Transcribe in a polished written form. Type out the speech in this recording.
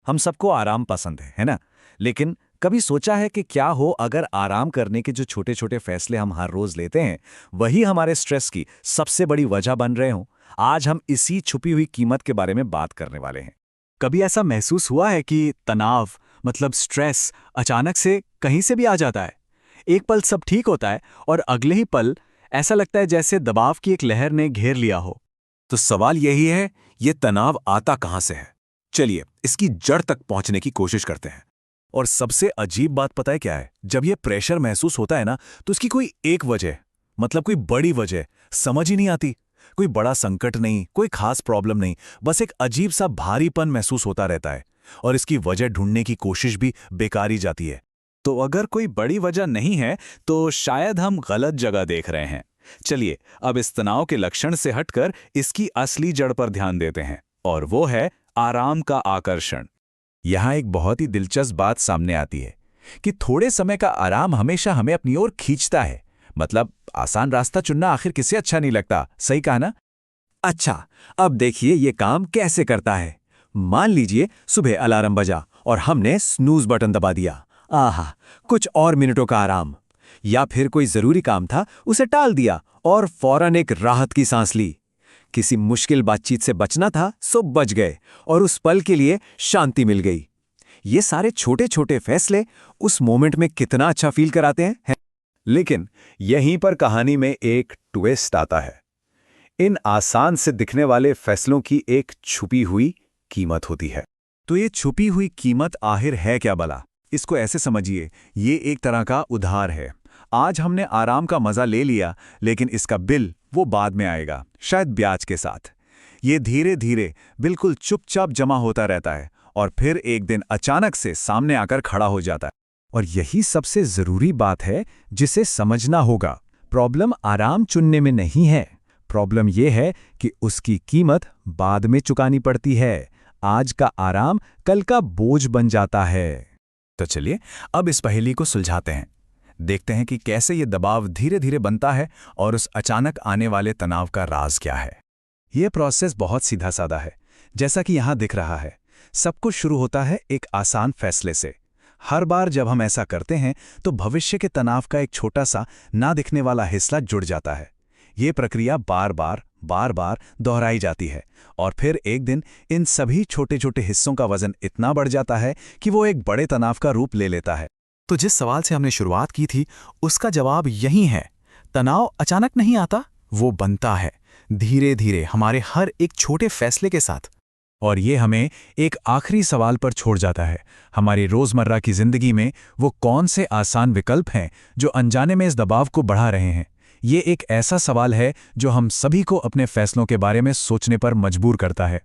हम सबको आराम पसंद है ना? लेकिन कभी सोचा है कि क्या हो अगर आराम करने के जो छोटे छोटे फैसले हम हर रोज लेते हैं वही हमारे स्ट्रेस की सबसे बड़ी वजह बन रहे हों? आज हम इसी छुपी हुई कीमत के बारे में बात करने वाले हैं। कभी ऐसा महसूस हुआ है कि तनाव मतलब स्ट्रेस अचानक से कहीं से भी आ जाता है। एक पल सब ठीक होता है और अगले ही पल ऐसा लगता है जैसे दबाव की एक लहर ने घेर लिया हो। तो सवाल यही है, ये तनाव आता कहां से है? चलिए इसकी जड़ तक पहुंचने की कोशिश करते हैं। और सबसे अजीब बात पता है क्या है? जब ये प्रेशर महसूस होता है ना, तो इसकी कोई एक वजह, मतलब कोई बड़ी वजह समझ ही नहीं आती। कोई बड़ा संकट नहीं, कोई खास प्रॉब्लम नहीं, बस एक अजीब सा भारीपन महसूस होता रहता है और इसकी वजह ढूंढने की कोशिश भी बेकार ही जाती है। तो अगर कोई बड़ी वजह नहीं है तो शायद हम गलत जगह देख रहे हैं। चलिए अब इस तनाव के लक्षण से हटकर इसकी असली जड़ पर ध्यान देते हैं, और वो है आराम का आकर्षण। यहाँ एक बहुत ही दिलचस्प बात सामने आती है कि थोड़े समय का आराम हमेशा हमें अपनी ओर खींचता है। मतलब आसान रास्ता चुनना आखिर किसे अच्छा नहीं लगता, सही कहा ना? अच्छा, अब देखिए ये काम कैसे करता है। मान लीजिए सुबह अलार्म बजा और हमने स्नूज बटन दबा दिया। आहा, कुछ और मिनटों का आराम। या फिर कोई जरूरी काम था, उसे टाल दिया और फौरन एक राहत की सांस ली। किसी मुश्किल बातचीत से बचना था, सो बच गए और उस पल के लिए शांति मिल गई। ये सारे छोटे छोटे फैसले उस मोमेंट में कितना अच्छा फील कराते हैं? लेकिन यहीं पर कहानी में एक ट्विस्ट आता है। इन आसान से दिखने वाले फैसलों की एक छुपी हुई कीमत होती है। तो ये छुपी हुई कीमत आखिर है क्या भला? इसको ऐसे समझिए, ये एक तरह का उधार है। आज हमने आराम का मजा ले लिया, लेकिन इसका बिल वो बाद में आएगा, शायद ब्याज के साथ। ये धीरे धीरे बिल्कुल चुपचाप जमा होता रहता है और फिर एक दिन अचानक से सामने आकर खड़ा हो जाता है। और यही सबसे जरूरी बात है जिसे समझना होगा। प्रॉब्लम आराम चुनने में नहीं है। प्रॉब्लम यह है कि उसकी कीमत बाद में चुकानी पड़ती है। आज का आराम कल का बोझ बन जाता है। तो चलिए अब इस पहेली को सुलझाते हैं। देखते हैं कि कैसे ये दबाव धीरे धीरे बनता है और उस अचानक आने वाले तनाव का राज क्या है। यह प्रोसेस बहुत सीधा साधा है, जैसा कि यहां दिख रहा है। सब कुछ शुरू होता है एक आसान फैसले से। हर बार जब हम ऐसा करते हैं तो भविष्य के तनाव का एक छोटा सा ना दिखने वाला हिस्सा जुड़ जाता है। ये प्रक्रिया बार बार दोहराई जाती है और फिर एक दिन इन सभी छोटे छोटे हिस्सों का वजन इतना बढ़ जाता है कि वो एक बड़े तनाव का रूप ले लेता है। तो जिस सवाल से हमने शुरुआत की थी उसका जवाब यही है। तनाव अचानक नहीं आता, वो बनता है धीरे धीरे हमारे हर एक छोटे फैसले के साथ। और ये हमें एक आखिरी सवाल पर छोड़ जाता है। हमारी रोजमर्रा की जिंदगी में वो कौन से आसान विकल्प हैं जो अनजाने में इस दबाव को बढ़ा रहे हैं? ये एक ऐसा सवाल है जो हम सभी को अपने फैसलों के बारे में सोचने पर मजबूर करता है।